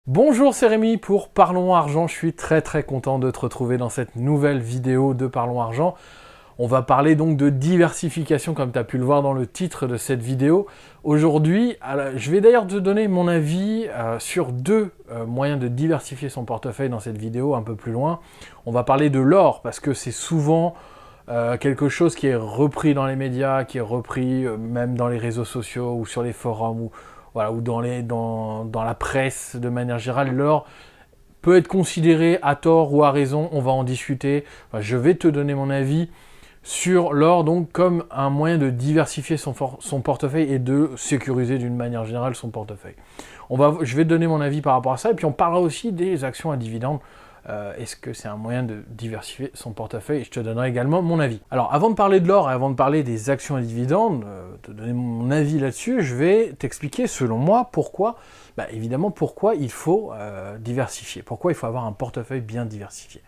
Bonjour, c'est Rémi pour Parlons Argent. Je suis très content de te retrouver dans cette nouvelle vidéo de Parlons Argent. On va parler donc de diversification comme tu as pu le voir dans le titre de cette vidéo. Aujourd'hui, je vais d'ailleurs te donner mon avis sur deux moyens de diversifier son portefeuille dans cette vidéo un peu plus loin. On va parler de l'or parce que c'est souvent quelque chose qui est repris dans les médias, qui est repris même dans les réseaux sociaux ou sur les forums ou dans la presse de manière générale. L'or peut être considéré à tort ou à raison, on va en discuter. Enfin, je vais te donner mon avis sur l'or donc comme un moyen de diversifier son portefeuille et de sécuriser d'une manière générale son portefeuille. Je vais te donner mon avis par rapport à ça et puis on parlera aussi des actions à dividendes. Est-ce que c'est un moyen de diversifier son portefeuille? Je te donnerai également mon avis. Alors avant de parler de l'or et avant de parler des actions à dividendes, te donner mon avis là-dessus, je vais t'expliquer selon moi pourquoi, évidemment pourquoi il faut diversifier, pourquoi il faut avoir un portefeuille bien diversifié.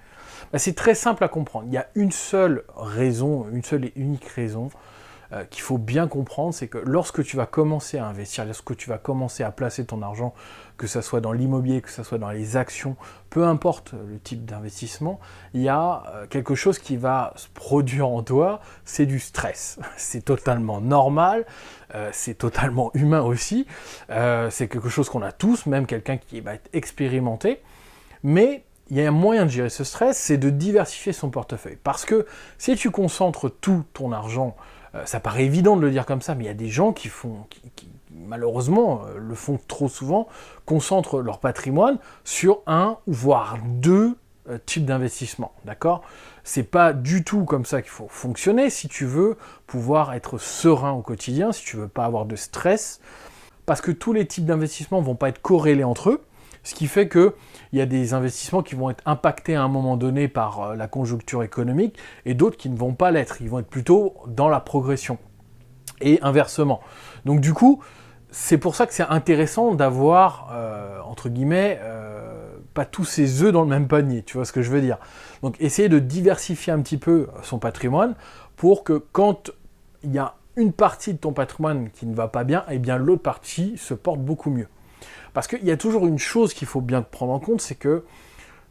C'est très simple à comprendre. Il y a une seule raison, une seule et unique raison qu'il faut bien comprendre, c'est que lorsque tu vas commencer à investir, lorsque tu vas commencer à placer ton argent, que ce soit dans l'immobilier, que ce soit dans les actions, peu importe le type d'investissement, il y a quelque chose qui va se produire en toi, c'est du stress. C'est totalement normal, c'est totalement humain aussi, c'est quelque chose qu'on a tous, même quelqu'un qui va être expérimenté, mais il y a un moyen de gérer ce stress, c'est de diversifier son portefeuille. Parce que si tu concentres tout ton argent, ça paraît évident de le dire comme ça, mais il y a des gens qui malheureusement, le font trop souvent, concentrent leur patrimoine sur un, voire deux types d'investissement. D'accord ? C'est pas du tout comme ça qu'il faut fonctionner si tu veux pouvoir être serein au quotidien, si tu veux pas avoir de stress, parce que tous les types d'investissements vont pas être corrélés entre eux. Ce qui fait qu'il y a des investissements qui vont être impactés à un moment donné par la conjoncture économique et d'autres qui ne vont pas l'être. Ils vont être plutôt dans la progression. Et inversement. Donc du coup, c'est pour ça que c'est intéressant d'avoir, entre guillemets, pas tous ses œufs dans le même panier. Tu vois ce que je veux dire? Donc essayer de diversifier un petit peu son patrimoine pour que quand il y a une partie de ton patrimoine qui ne va pas bien, eh bien l'autre partie se porte beaucoup mieux. Parce qu'il y a toujours une chose qu'il faut bien prendre en compte, c'est que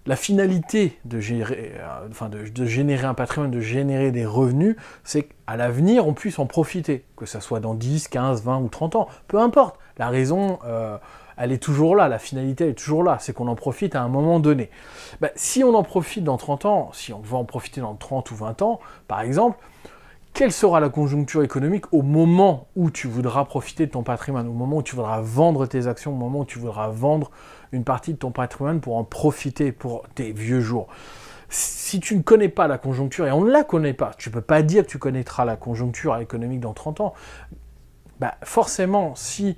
la finalité de générer un patrimoine, de générer des revenus, c'est qu'à l'avenir, on puisse en profiter, que ça soit dans 10, 15, 20 ou 30 ans. Peu importe, la raison, elle est toujours là, la finalité elle est toujours là, c'est qu'on en profite à un moment donné. Si on en profite dans 30 ans, si on veut en profiter dans 30 ou 20 ans, par exemple, quelle sera la conjoncture économique au moment où tu voudras profiter de ton patrimoine, au moment où tu voudras vendre tes actions, au moment où tu voudras vendre une partie de ton patrimoine pour en profiter pour tes vieux jours. Si tu ne connais pas la conjoncture, et on ne la connaît pas, tu ne peux pas dire que tu connaîtras la conjoncture économique dans 30 ans, forcément, si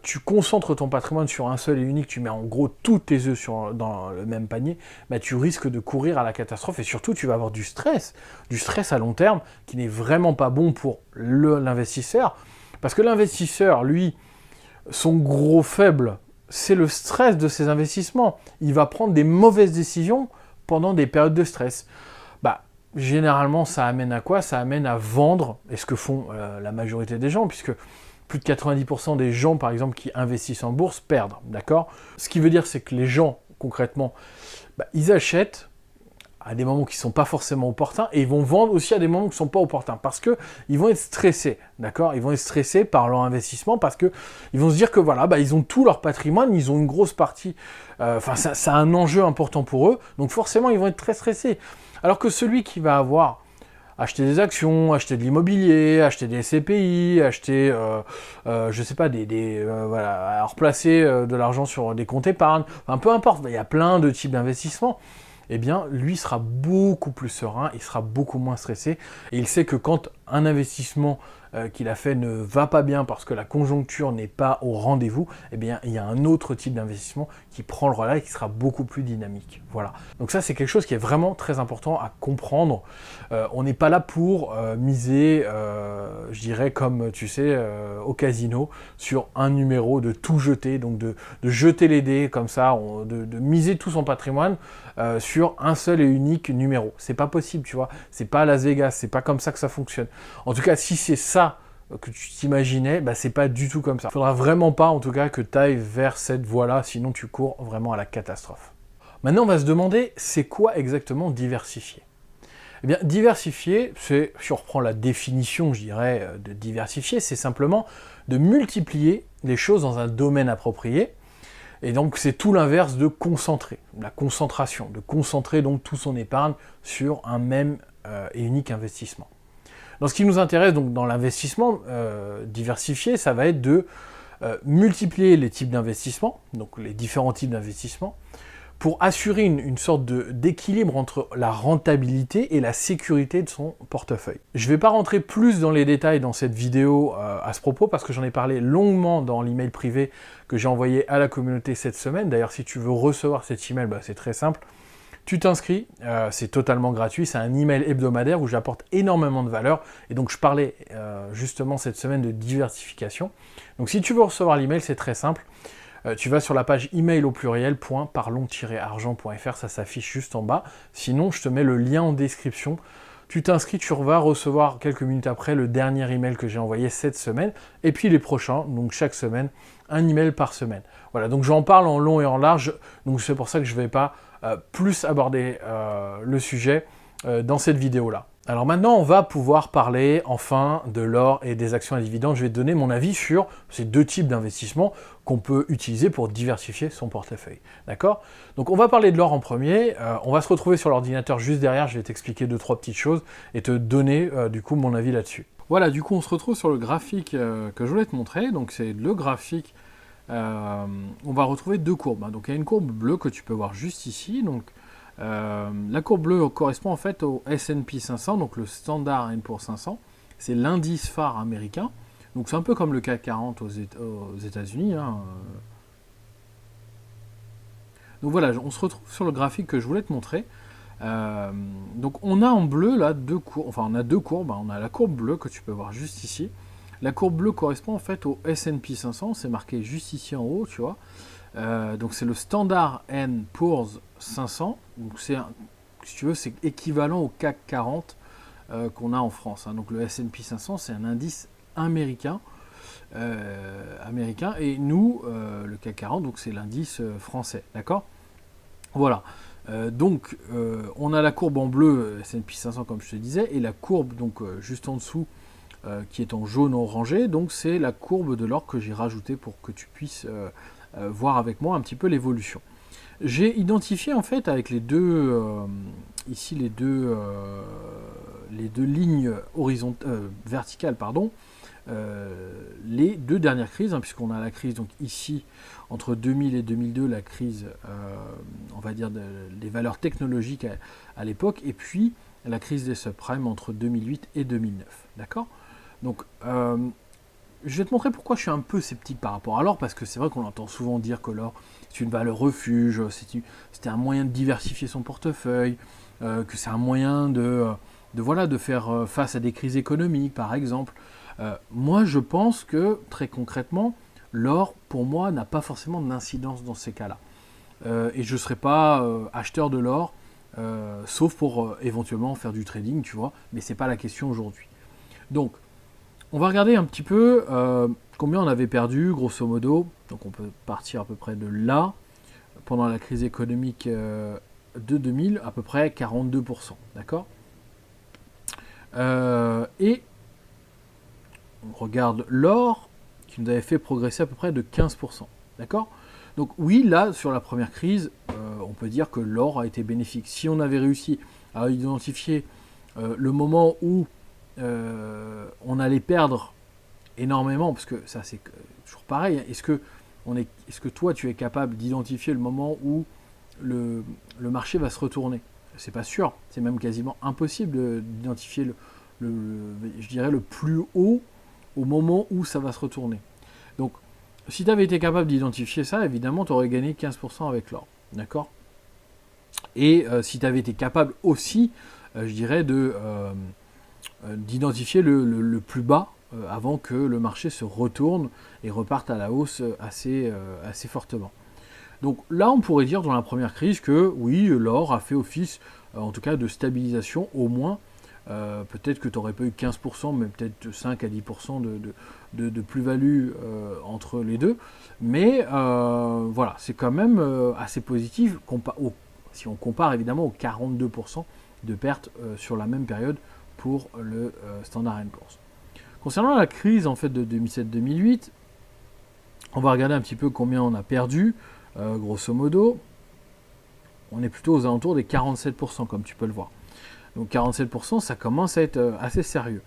tu concentres ton patrimoine sur un seul et unique, tu mets en gros tous tes œufs dans le même panier, tu risques de courir à la catastrophe et surtout tu vas avoir du stress à long terme qui n'est vraiment pas bon pour l'investisseur. Parce que l'investisseur, lui, son gros faible, c'est le stress de ses investissements. Il va prendre des mauvaises décisions pendant des périodes de stress. Généralement, ça amène à quoi? Ça amène à vendre, et ce que font la majorité des gens, puisque plus de 90% des gens, par exemple, qui investissent en bourse, perdent, d'accord? Ce qui veut dire, c'est que les gens, concrètement, ils achètent à des moments qui ne sont pas forcément opportuns, et ils vont vendre aussi à des moments qui ne sont pas opportuns, parce qu'ils vont être stressés, d'accord? Ils vont être stressés par leur investissement, parce qu'ils vont se dire que voilà, ils ont tout leur patrimoine, ils ont une grosse partie, ça a un enjeu important pour eux, donc forcément, ils vont être très stressés. Alors que celui qui va avoir acheté des actions, acheté de l'immobilier, acheté des SCPI, acheté, je sais pas, replacer de l'argent sur des comptes épargne, peu importe, il y a plein de types d'investissements, eh bien, lui sera beaucoup plus serein, il sera beaucoup moins stressé, et il sait que quand un investissement qu'il a fait ne va pas bien parce que la conjoncture n'est pas au rendez-vous, eh bien, il y a un autre type d'investissement qui prend le relais et qui sera beaucoup plus dynamique. Voilà. Donc ça, c'est quelque chose qui est vraiment très important à comprendre. On n'est pas là pour miser, je dirais, comme tu sais, au casino, sur un numéro, de tout jeter, donc de jeter les dés comme ça, de miser tout son patrimoine sur un seul et unique numéro. C'est pas possible, tu vois. C'est pas Las Vegas, c'est pas comme ça que ça fonctionne. En tout cas, si c'est ça que tu t'imaginais, bah, c'est pas du tout comme ça. Il faudra vraiment pas, en tout cas, que tu ailles vers cette voie-là, sinon tu cours vraiment à la catastrophe. Maintenant, on va se demander, c'est quoi exactement diversifier? Eh bien, diversifier, c'est, si on reprend la définition, je dirais, de diversifier, c'est simplement de multiplier les choses dans un domaine approprié. Et donc, c'est tout l'inverse de concentrer, la concentration, de concentrer donc tout son épargne sur un même et unique investissement. Dans ce qui nous intéresse, donc dans l'investissement diversifié, ça va être de multiplier les types d'investissements, donc les différents types d'investissements, pour assurer une sorte d'équilibre entre la rentabilité et la sécurité de son portefeuille. Je ne vais pas rentrer plus dans les détails dans cette vidéo à ce propos, parce que j'en ai parlé longuement dans l'email privé que j'ai envoyé à la communauté cette semaine. D'ailleurs, si tu veux recevoir cet email, bah, c'est très simple. Tu t'inscris, c'est totalement gratuit, c'est un email hebdomadaire où j'apporte énormément de valeur, et donc je parlais justement cette semaine de diversification. Donc si tu veux recevoir l'email, c'est très simple. Tu vas sur la page email au pluriel, .parlons-argent.fr, ça s'affiche juste en bas. Sinon, je te mets le lien en description. Tu t'inscris, tu vas recevoir quelques minutes après le dernier email que j'ai envoyé cette semaine, et puis les prochains, donc chaque semaine, un email par semaine. Voilà, donc j'en parle en long et en large, donc c'est pour ça que je ne vais pas plus aborder le sujet dans cette vidéo-là. Alors maintenant, on va pouvoir parler enfin de l'or et des actions à dividendes. Je vais te donner mon avis sur ces deux types d'investissements qu'on peut utiliser pour diversifier son portefeuille. D'accord? Donc on va parler de l'or en premier. On va se retrouver sur l'ordinateur juste derrière. Je vais t'expliquer 2-3 petites choses et te donner du coup mon avis là-dessus. Voilà, du coup on se retrouve sur le graphique que je voulais te montrer. Donc c'est le graphique. On va retrouver deux courbes. Donc il y a une courbe bleue que tu peux voir juste ici. Donc la courbe bleue correspond en fait au S&P 500, donc le Standard & Poor's 500. C'est l'indice phare américain. Donc c'est un peu comme le CAC 40 aux États-Unis. Hein. Donc voilà, on se retrouve sur le graphique que je voulais te montrer. Donc on a en bleu là deux courbes. Enfin on a deux courbes. Hein. On a la courbe bleue que tu peux voir juste ici. La courbe bleue correspond en fait au S&P 500. C'est marqué juste ici en haut, tu vois. Donc c'est le Standard & Poor's 500, donc c'est, si tu veux, c'est équivalent au CAC 40 qu'on a en France. Hein. Donc le S&P 500, c'est un indice américain, et nous, le CAC 40, donc c'est l'indice français, d'accord? Voilà. Donc on a la courbe en bleu S&P 500 comme je te disais, et la courbe donc juste en dessous qui est en jaune orangé, donc c'est la courbe de l'or que j'ai rajoutée pour que tu puisses voir avec moi un petit peu l'évolution. J'ai identifié en fait avec les deux ici les deux lignes verticales, pardon, les deux dernières crises, hein, puisqu'on a la crise donc ici entre 2000 et 2002, la crise on va dire des valeurs technologiques à l'époque, et puis la crise des subprimes entre 2008 et 2009, d'accord? Donc je vais te montrer pourquoi je suis un peu sceptique par rapport à l'or, parce que c'est vrai qu'on entend souvent dire que l'or c'est une valeur refuge, c'était un moyen de diversifier son portefeuille, que c'est un moyen de faire face à des crises économiques par exemple. Moi je pense que très concrètement, l'or pour moi n'a pas forcément d'incidence dans ces cas-là. Et je ne serai pas acheteur de l'or, sauf pour éventuellement faire du trading, tu vois, mais c'est pas la question aujourd'hui. Donc, on va regarder un petit peu combien on avait perdu, grosso modo. Donc on peut partir à peu près de là, pendant la crise économique de 2000, à peu près 42%, d'accord? Et on regarde l'or, qui nous avait fait progresser à peu près de 15%, d'accord? Donc oui, là, sur la première crise, on peut dire que l'or a été bénéfique. Si on avait réussi à identifier le moment où on allait perdre énormément, parce que ça c'est toujours pareil, est-ce que toi tu es capable d'identifier le moment où le marché va se retourner? C'est pas sûr, c'est même quasiment impossible d'identifier je dirais le plus haut au moment où ça va se retourner. Donc si tu avais été capable d'identifier ça, évidemment tu aurais gagné 15% avec l'or, d'accord? Et si tu avais été capable aussi, je dirais, d'identifier le plus bas avant que le marché se retourne et reparte à la hausse assez fortement. Donc là, on pourrait dire dans la première crise que oui, l'or a fait office, en tout cas de stabilisation, au moins peut-être que tu n'aurais pas eu 15%, mais peut-être 5 à 10% de plus-value entre les deux. Mais voilà, c'est quand même assez positif si on compare évidemment aux 42% de pertes sur la même période pour le Standard & Poor's. Concernant la crise en fait de 2007-2008, on va regarder un petit peu combien on a perdu. Grosso modo, on est plutôt aux alentours des 47%, comme tu peux le voir. Donc 47%, ça commence à être assez sérieux.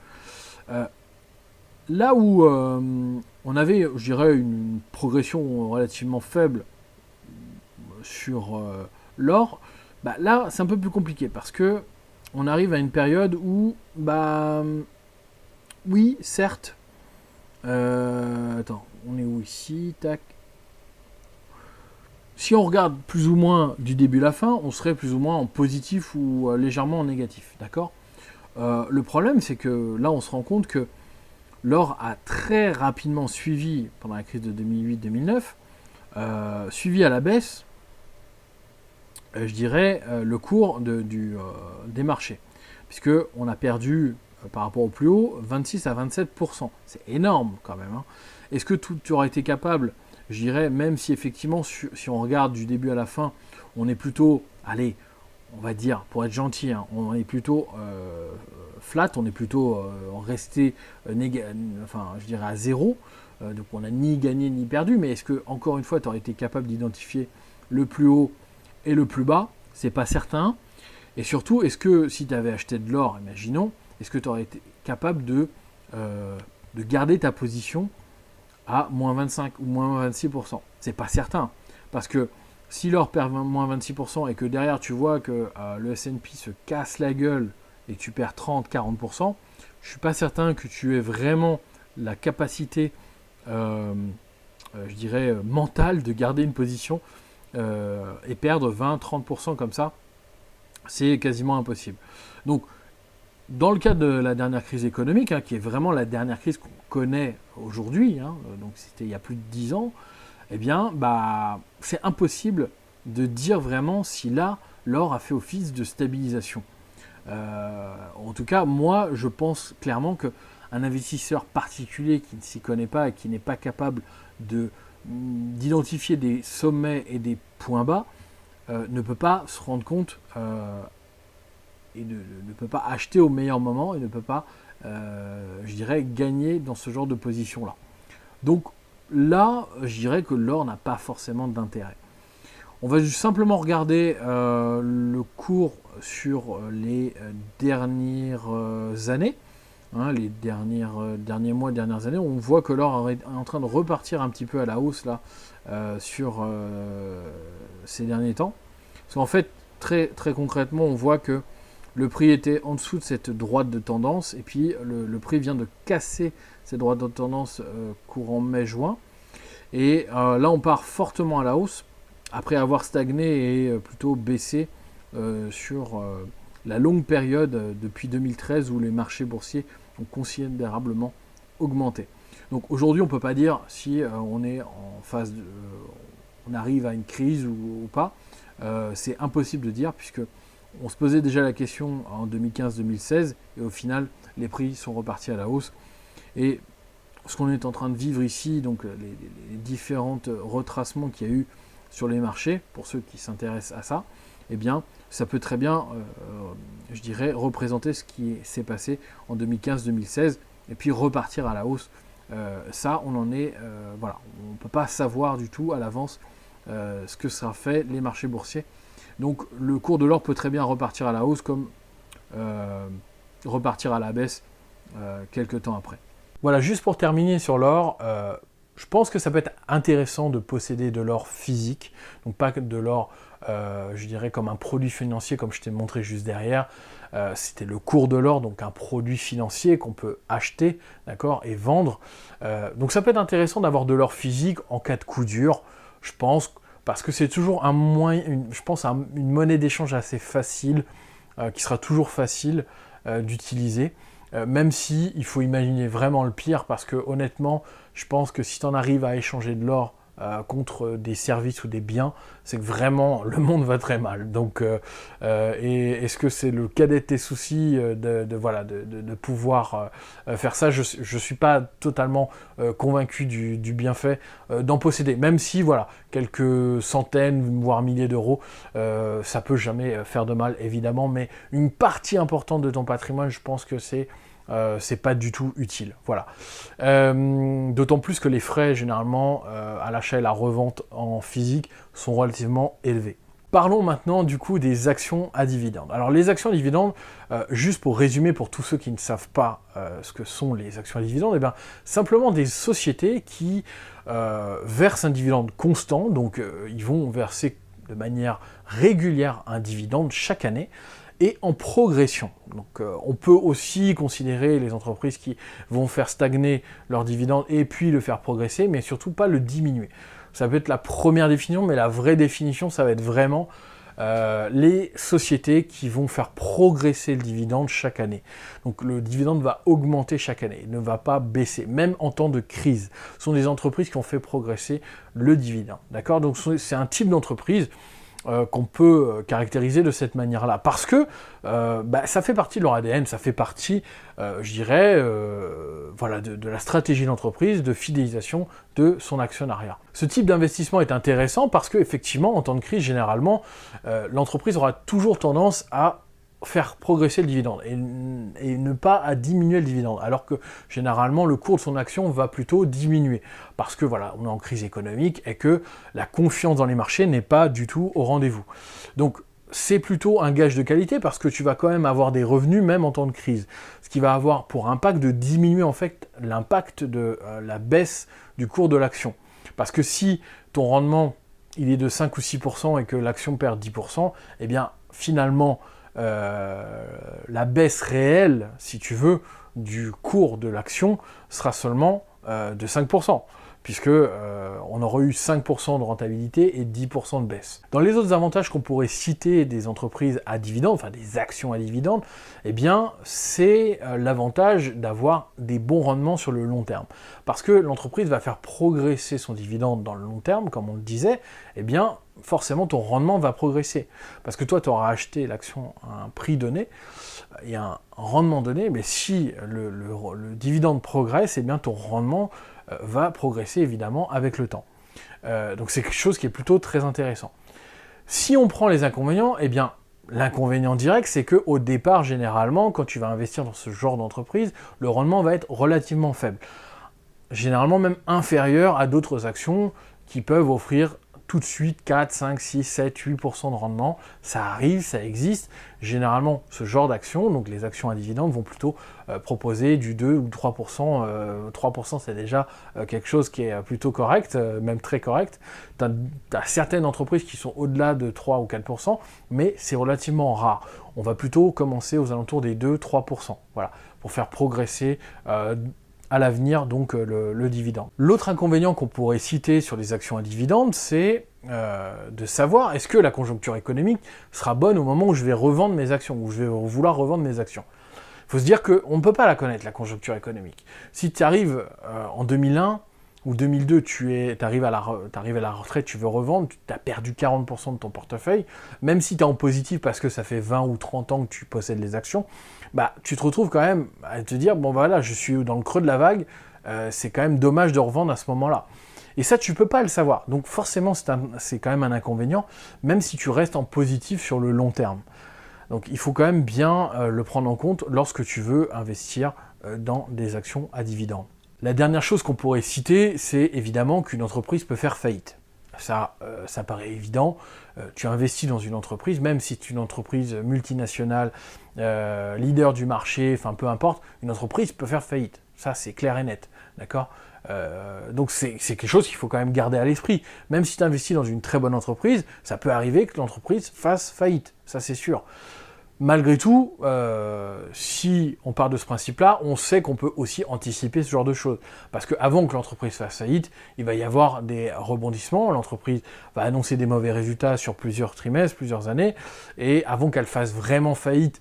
Là où on avait, je dirais, une progression relativement faible sur l'or, bah, là, c'est un peu plus compliqué parce que on arrive à une période où, oui, certes, attends, on est où ici, tac. Si on regarde plus ou moins du début à la fin, on serait plus ou moins en positif ou légèrement en négatif, d'accord ? Le problème, c'est que là, on se rend compte que l'or a très rapidement suivi, pendant la crise de 2008-2009, suivi à la baisse, je dirais, le cours des marchés. Puisqu'on a perdu, par rapport au plus haut, 26 à 27%. C'est énorme quand même. Hein. Est-ce que tu aurais été capable, je dirais, même si effectivement, si on regarde du début à la fin, on est plutôt, allez, on va dire, pour être gentil, hein, on est plutôt flat, on est plutôt resté je dirais à zéro. Donc on n'a ni gagné ni perdu, mais est-ce que, encore une fois, tu aurais été capable d'identifier le plus haut et le plus bas? C'est pas certain. Et surtout, est-ce que si tu avais acheté de l'or, imaginons, est-ce que tu aurais été capable de garder ta position à moins 25 ou moins 26%? C'est pas certain. Parce que si l'or perd moins 26% et que derrière tu vois que le S&P se casse la gueule et que tu perds 30-40%, je ne suis pas certain que tu aies vraiment la capacité, je dirais, mentale de garder une position et perdre 20-30% comme ça. C'est quasiment impossible. Donc, dans le cas de la dernière crise économique, hein, qui est vraiment la dernière crise qu'on connaît aujourd'hui, hein, donc c'était il y a plus de 10 ans, eh bien, c'est impossible de dire vraiment si là, l'or a fait office de stabilisation. En tout cas, moi, je pense clairement qu'un investisseur particulier qui ne s'y connaît pas et qui n'est pas capable d'identifier des sommets et des points bas, ne peut pas se rendre compte et ne peut pas acheter au meilleur moment et ne peut pas, je dirais, gagner dans ce genre de position-là. Donc là, je dirais que l'or n'a pas forcément d'intérêt. On va juste simplement regarder le cours sur les dernières années, hein, les derniers mois, dernières années. On voit que l'or est en train de repartir un petit peu à la hausse là, sur ces derniers temps. Parce qu'en fait, très, très concrètement, on voit que le prix était en dessous de cette droite de tendance et puis le prix vient de casser cette droite de tendance courant mai-juin. Et là, on part fortement à la hausse après avoir stagné et plutôt baissé sur la longue période depuis 2013 où les marchés boursiers ont considérablement augmenté. Donc aujourd'hui, on ne peut pas dire si on est en phase on arrive à une crise ou pas. C'est impossible de dire puisque on se posait déjà la question en 2015-2016 et au final, les prix sont repartis à la hausse. Et ce qu'on est en train de vivre ici, donc les différents retracements qu'il y a eu sur les marchés, pour ceux qui s'intéressent à ça, eh bien, ça peut très bien, je dirais, représenter ce qui s'est passé en 2015-2016 et puis repartir à la hausse. Ça, on en est, voilà, on ne peut pas savoir du tout à l'avance ce que sera fait les marchés boursiers. Donc le cours de l'or peut très bien repartir à la hausse comme repartir à la baisse quelques temps après. Voilà, juste pour terminer sur l'or, je pense que ça peut être intéressant de posséder de l'or physique, donc pas de l'or, je dirais, comme un produit financier, comme je t'ai montré juste derrière. C'était le cours de l'or, donc un produit financier qu'on peut acheter, d'accord, et vendre. Donc ça peut être intéressant d'avoir de l'or physique en cas de coup dur, je pense, parce que c'est toujours un moyen, je pense, une monnaie d'échange assez facile, qui sera toujours facile d'utiliser. Même si il faut imaginer vraiment le pire, parce que honnêtement, je pense que si tu en arrives à échanger de l'or contre des services ou des biens, c'est que vraiment le monde va très mal. Donc, et est-ce que c'est le cadet de tes soucis de pouvoir faire ça? Je ne suis pas totalement convaincu du bienfait d'en posséder, même si voilà, quelques centaines, voire milliers d'euros, ça peut jamais faire de mal, évidemment, mais une partie importante de ton patrimoine, je pense que c'est pas du tout utile. Voilà. D'autant plus que les frais, généralement, à l'achat et la revente en physique, sont relativement élevés. Parlons maintenant du coup des actions à dividendes. Alors les actions à dividendes, juste pour résumer pour tous ceux qui ne savent pas ce que sont les actions à dividendes, eh bien, simplement des sociétés qui versent un dividende constant, donc ils vont verser de manière régulière un dividende chaque année, et en progression. Donc on peut aussi considérer les entreprises qui vont faire stagner leur dividende et puis le faire progresser, mais surtout pas le diminuer. Ça peut être la première définition, mais la vraie définition, ça va être vraiment les sociétés qui vont faire progresser le dividende chaque année. Donc le dividende va augmenter chaque année, il ne va pas baisser, même en temps de crise. Ce sont des entreprises qui ont fait progresser le dividende. D'accord? Donc c'est un type d'entreprise qu'on peut caractériser de cette manière-là. Parce que ça fait partie de leur ADN, ça fait partie, je dirais, de la stratégie d'entreprise, de fidélisation de son actionnariat. Ce type d'investissement est intéressant parce qu'effectivement, en temps de crise, généralement, l'entreprise aura toujours tendance à faire progresser le dividende et ne pas à diminuer le dividende, alors que généralement le cours de son action va plutôt diminuer, parce que voilà, on est en crise économique et que la confiance dans les marchés n'est pas du tout au rendez-vous. Donc c'est plutôt un gage de qualité parce que tu vas quand même avoir des revenus même en temps de crise, ce qui va avoir pour impact de diminuer en fait l'impact de la baisse du cours de l'action. Parce que si ton rendement il est de 5 ou 6% et que l'action perd 10%, eh bien finalement la baisse réelle, si tu veux, du cours de l'action sera seulement de 5%, puisque on aurait eu 5% de rentabilité et 10% de baisse. Dans les autres avantages qu'on pourrait citer des entreprises à dividendes, enfin des actions à dividendes, eh bien c'est l'avantage d'avoir des bons rendements sur le long terme. Parce que l'entreprise va faire progresser son dividende dans le long terme, comme on le disait, eh bien forcément ton rendement va progresser. Parce que toi, tu auras acheté l'action à un prix donné et un rendement donné, mais si le dividende progresse, eh bien ton rendement va progresser évidemment avec le temps. Donc c'est quelque chose qui est plutôt très intéressant. Si on prend les inconvénients, eh bien l'inconvénient direct, c'est qu'au départ, généralement, quand tu vas investir dans ce genre d'entreprise, le rendement va être relativement faible. Généralement même inférieur à d'autres actions qui peuvent offrir tout de suite 4, 5, 6, 7, 8% de rendement. Ça arrive, ça existe. Généralement, ce genre d'actions, donc les actions à dividendes, vont plutôt proposer du 2 ou 3%. 3%, c'est déjà quelque chose qui est plutôt correct, même très correct. Tu as certaines entreprises qui sont au-delà de 3 ou 4%, mais c'est relativement rare. On va plutôt commencer aux alentours des 2-3%, voilà, pour faire progresser à l'avenir donc le dividende. L'autre inconvénient qu'on pourrait citer sur les actions à dividendes, c'est de savoir est-ce que la conjoncture économique sera bonne au moment où je vais revendre mes actions, où je vais vouloir revendre mes actions. Il faut se dire qu'on ne peut pas la connaître, la conjoncture économique. Si tu arrives en 2001 ou 2002, tu arrives à la retraite, tu veux revendre, tu as perdu 40% de ton portefeuille, même si tu es en positif parce que ça fait 20 ou 30 ans que tu possèdes les actions, bah, tu te retrouves quand même à te dire, bon voilà, je suis dans le creux de la vague, c'est quand même dommage de revendre à ce moment-là. Et ça, tu peux pas le savoir. Donc forcément, c'est quand même un inconvénient, même si tu restes en positif sur le long terme. Donc il faut quand même bien le prendre en compte lorsque tu veux investir dans des actions à dividendes. La dernière chose qu'on pourrait citer, c'est évidemment qu'une entreprise peut faire faillite. Ça paraît évident. Tu investis dans une entreprise, même si c'est une entreprise multinationale, leader du marché, enfin peu importe, une entreprise peut faire faillite. Ça, c'est clair et net, d'accord ? Donc c'est quelque chose qu'il faut quand même garder à l'esprit. Même si tu investis dans une très bonne entreprise, ça peut arriver que l'entreprise fasse faillite, ça c'est sûr. Malgré tout, si on part de ce principe-là, on sait qu'on peut aussi anticiper ce genre de choses. Parce qu'avant que l'entreprise fasse faillite, il va y avoir des rebondissements, l'entreprise va annoncer des mauvais résultats sur plusieurs trimestres, plusieurs années, et avant qu'elle fasse vraiment faillite,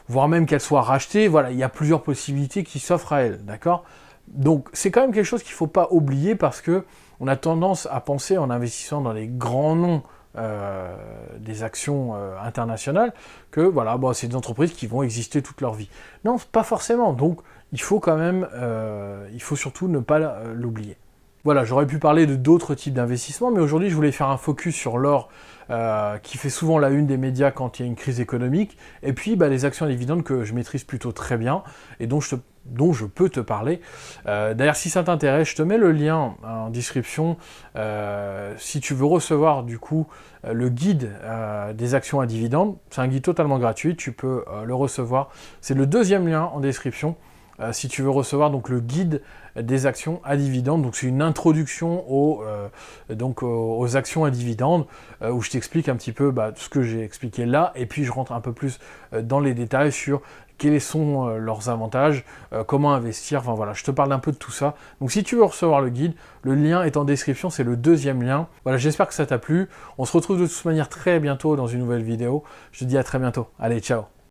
voire même qu'elle soit rachetée, voilà, il y a plusieurs possibilités qui s'offrent à elle, d'accord ? Donc c'est quand même quelque chose qu'il ne faut pas oublier parce que on a tendance à penser en investissant dans les grands noms des actions internationales que voilà, bon, c'est des entreprises qui vont exister toute leur vie. Non, pas forcément. Donc il faut quand même, il faut surtout ne pas l'oublier. Voilà, j'aurais pu parler de d'autres types d'investissements, mais aujourd'hui je voulais faire un focus sur l'or qui fait souvent la une des médias quand il y a une crise économique, et puis les actions à dividendes que je maîtrise plutôt très bien, et dont je peux te parler. D'ailleurs, si ça t'intéresse, je te mets le lien en description, si tu veux recevoir du coup le guide des actions à dividendes. C'est un guide totalement gratuit, tu peux le recevoir. C'est le deuxième lien en description. Si tu veux recevoir donc le guide des actions à dividendes, donc c'est une introduction aux actions à dividendes où je t'explique un petit peu ce que j'ai expliqué là, et puis je rentre un peu plus dans les détails sur quels sont leurs avantages, comment investir, enfin voilà, je te parle un peu de tout ça. Donc si tu veux recevoir le guide, le lien est en description, c'est le deuxième lien. Voilà, j'espère que ça t'a plu. On se retrouve de toute manière très bientôt dans une nouvelle vidéo. Je te dis à très bientôt. Allez, ciao!